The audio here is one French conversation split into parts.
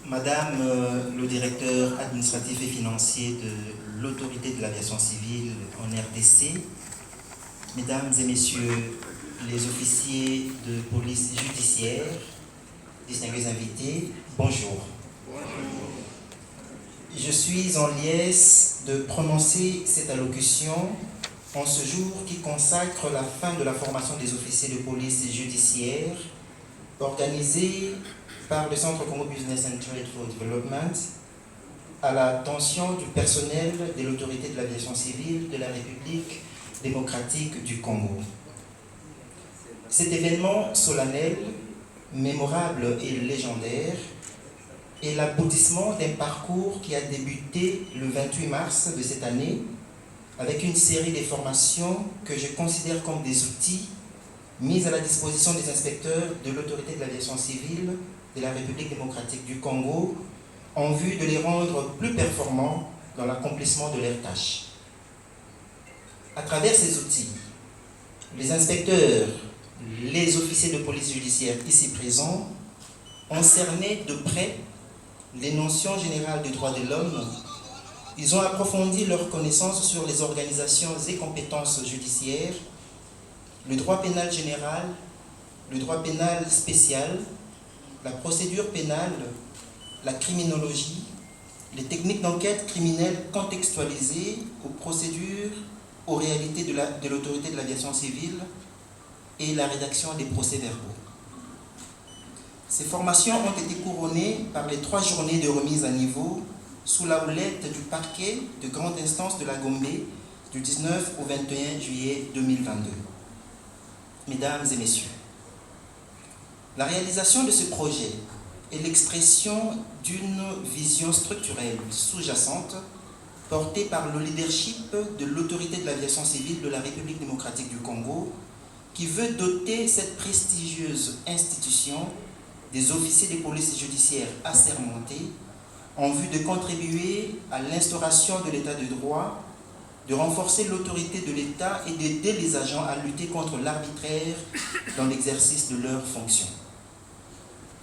Madame le directeur administratif et financier de l'autorité de l'aviation civile en RDC, Mesdames et Messieurs les officiers de police judiciaire, distingués invités, bonjour. Je suis en liesse de prononcer cette allocution en ce jour qui consacre la fin de la formation des officiers de police judiciaire organisée par le Centre Congo Business and Trade for Development à l'attention du personnel de l'autorité de l'aviation civile de la République démocratique du Congo. Cet événement solennel, mémorable et légendaire est l'aboutissement d'un parcours qui a débuté le 28 mars de cette année avec une série de formations que je considère comme des outils mis à la disposition des inspecteurs de l'autorité de l'aviation civile de la République démocratique du Congo en vue de les rendre plus performants dans l'accomplissement de leurs tâches. À travers ces outils, les inspecteurs, les officiers de police judiciaire ici présents ont cerné de près les notions générales des droits de l'homme. Ils ont approfondi leurs connaissances sur les organisations et compétences judiciaires, le droit pénal général, le droit pénal spécial, la procédure pénale, la criminologie, les techniques d'enquête criminelle contextualisées aux procédures, aux réalités de l'autorité de l'aviation civile et la rédaction des procès-verbaux. Ces formations ont été couronnées par les 3 journées de remise à niveau sous la houlette du parquet de grande instance de la Gombe du 19 au 21 juillet 2022. Mesdames et messieurs, la réalisation de ce projet est l'expression d'une vision structurelle sous-jacente portée par le leadership de l'autorité de l'aviation civile de la République démocratique du Congo qui veut doter cette prestigieuse institution des officiers de police judiciaire assermentés en vue de contribuer à l'instauration de l'état de droit, de renforcer l'autorité de l'État et d'aider les agents à lutter contre l'arbitraire dans l'exercice de leurs fonctions.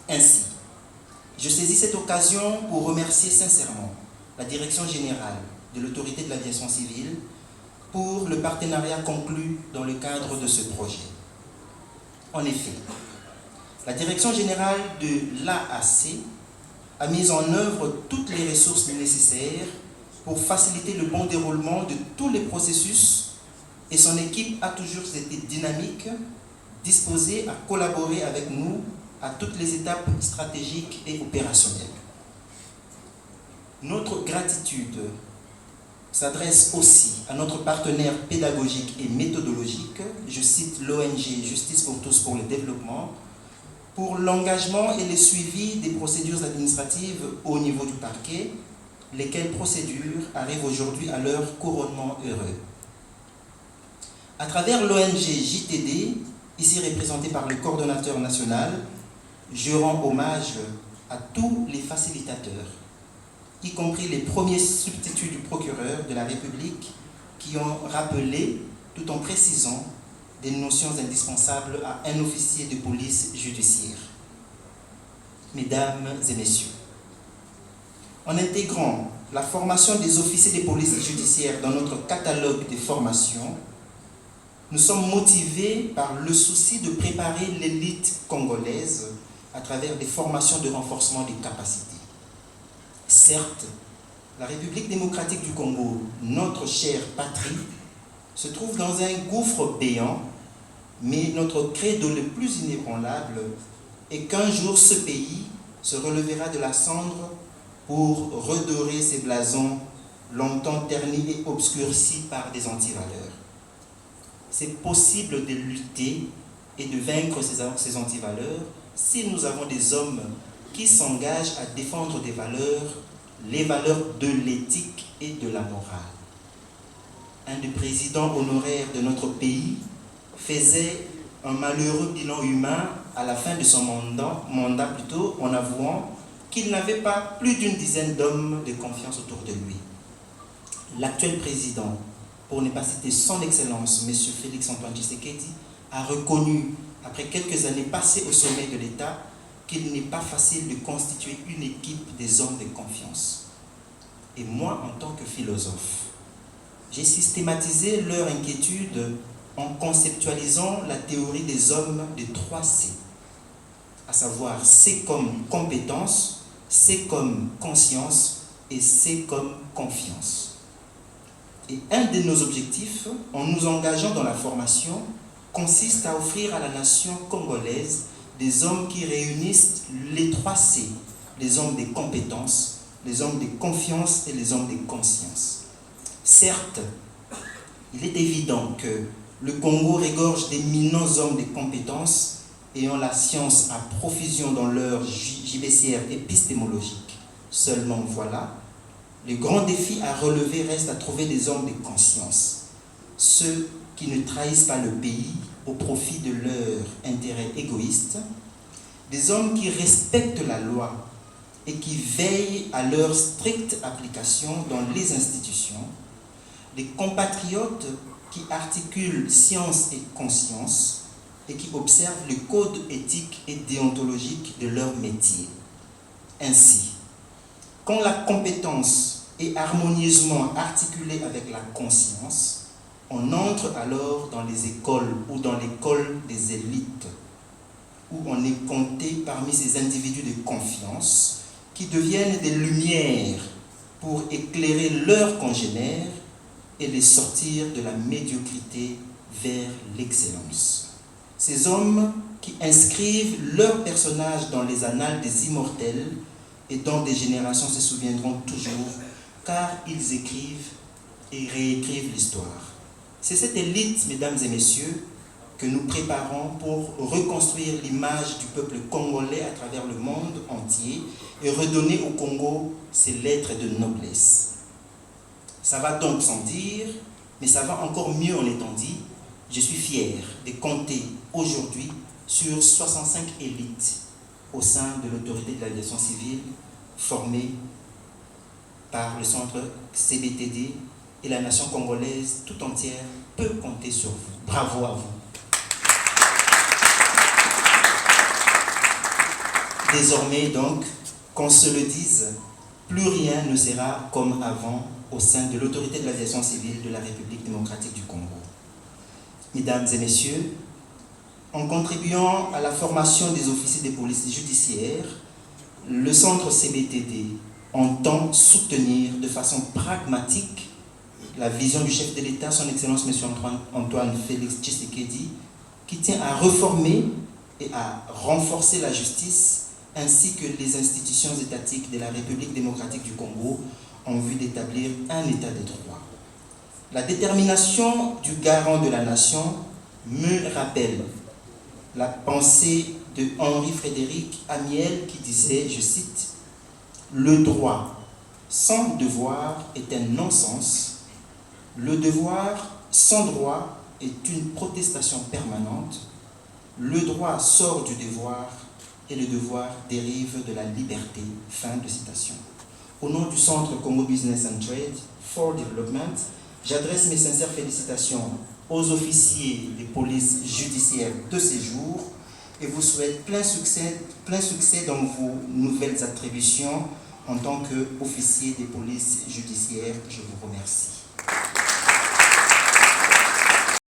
Ainsi, je saisis cette occasion pour remercier sincèrement la Direction générale de l'autorité de l'aviation civile pour le partenariat conclu dans le cadre de ce projet. En effet, la Direction générale de l'AAC a mis en œuvre toutes les ressources nécessaires pour faciliter le bon déroulement de tous les processus et son équipe a toujours été dynamique, disposée à collaborer avec nous à toutes les étapes stratégiques et opérationnelles. Notre gratitude s'adresse aussi à notre partenaire pédagogique et méthodologique, je cite l'ONG Justice pour tous pour le développement, pour l'engagement et le suivi des procédures administratives au niveau du parquet, lesquelles procédures arrivent aujourd'hui à leur couronnement heureux. À travers l'ONG JTD, ici représenté par le coordonnateur national, je rends hommage à tous les facilitateurs, y compris les premiers substituts du procureur de la République qui ont rappelé, tout en précisant, des notions indispensables à un officier de police judiciaire. Mesdames et messieurs, en intégrant la formation des officiers de police judiciaire dans notre catalogue de formations, nous sommes motivés par le souci de préparer l'élite congolaise à travers des formations de renforcement des capacités. Certes, la République démocratique du Congo, notre chère patrie, se trouve dans un gouffre béant, mais notre credo le plus inébranlable est qu'un jour ce pays se relèvera de la cendre pour redorer ses blasons longtemps ternis et obscurcis par des antivaleurs. C'est possible de lutter et de vaincre ces antivaleurs si nous avons des hommes qui s'engagent à défendre des valeurs, les valeurs de l'éthique et de la morale. Un des présidents honoraires de notre pays faisait un malheureux bilan humain à la fin de son mandat en avouant qu'il n'avait pas plus d'une dizaine d'hommes de confiance autour de lui. L'actuel président, pour ne pas citer son excellence, M. Félix Antoine Tshisekedi, a reconnu, après quelques années passées au sommet de l'État, qu'il n'est pas facile de constituer une équipe des hommes de confiance. Et moi, en tant que philosophe, j'ai systématisé leur inquiétude en conceptualisant la théorie des hommes des 3 C, à savoir C comme compétence, C comme conscience et C comme confiance. Et un de nos objectifs, en nous engageant dans la formation, consiste à offrir à la nation congolaise des hommes qui réunissent les 3 C, les hommes des compétences, les hommes de confiance et les hommes de conscience. Certes, il est évident que le Congo regorge d'éminents hommes de compétences ayant la science à profusion dans leur JBCR épistémologique. Seulement voilà, le grand défi à relever reste à trouver des hommes de conscience, ceux qui ne trahissent pas le pays au profit de leurs intérêts égoïstes, des hommes qui respectent la loi et qui veillent à leur stricte application dans les institutions, des compatriotes qui articulent science et conscience et qui observent le code éthique et déontologique de leur métier. Ainsi, quand la compétence est harmonieusement articulée avec la conscience, on entre alors dans les écoles ou dans l'école des élites, où on est compté parmi ces individus de confiance qui deviennent des lumières pour éclairer leurs congénères et les sortir de la médiocrité vers l'excellence. Ces hommes qui inscrivent leurs personnages dans les annales des immortels et dont des générations se souviendront toujours, car ils écrivent et réécrivent l'histoire. C'est cette élite, mesdames et messieurs, que nous préparons pour reconstruire l'image du peuple congolais à travers le monde entier et redonner au Congo ses lettres de noblesse. Ça va donc sans dire, mais ça va encore mieux en étant dit. Je suis fier de compter aujourd'hui sur 65 élites au sein de l'autorité de l'aviation civile formée par le centre CBTD, et la nation congolaise tout entière peut compter sur vous. Bravo à vous. Désormais donc, qu'on se le dise, plus rien ne sera comme avant au sein de l'autorité de l'aviation civile de la République démocratique du Congo. Mesdames et messieurs, en contribuant à la formation des officiers de police judiciaire, le centre CBTD entend soutenir de façon pragmatique la vision du chef de l'État, son Excellence M. Antoine Félix Tshisekedi, qui tient à reformer et à renforcer la justice ainsi que les institutions étatiques de la République démocratique du Congo en vue d'établir un état de droit. La détermination du garant de la nation me rappelle la pensée de Henri-Frédéric Amiel qui disait, je cite, « Le droit sans devoir est un non-sens. Le devoir sans droit est une protestation permanente. Le droit sort du devoir et le devoir dérive de la liberté. » Fin de citation. Au nom du Centre Congo Business and Trade for Development, j'adresse mes sincères félicitations aux officiers des polices judiciaires de ces jours et vous souhaite plein succès dans vos nouvelles attributions en tant qu'officier des polices judiciaires. Je vous remercie.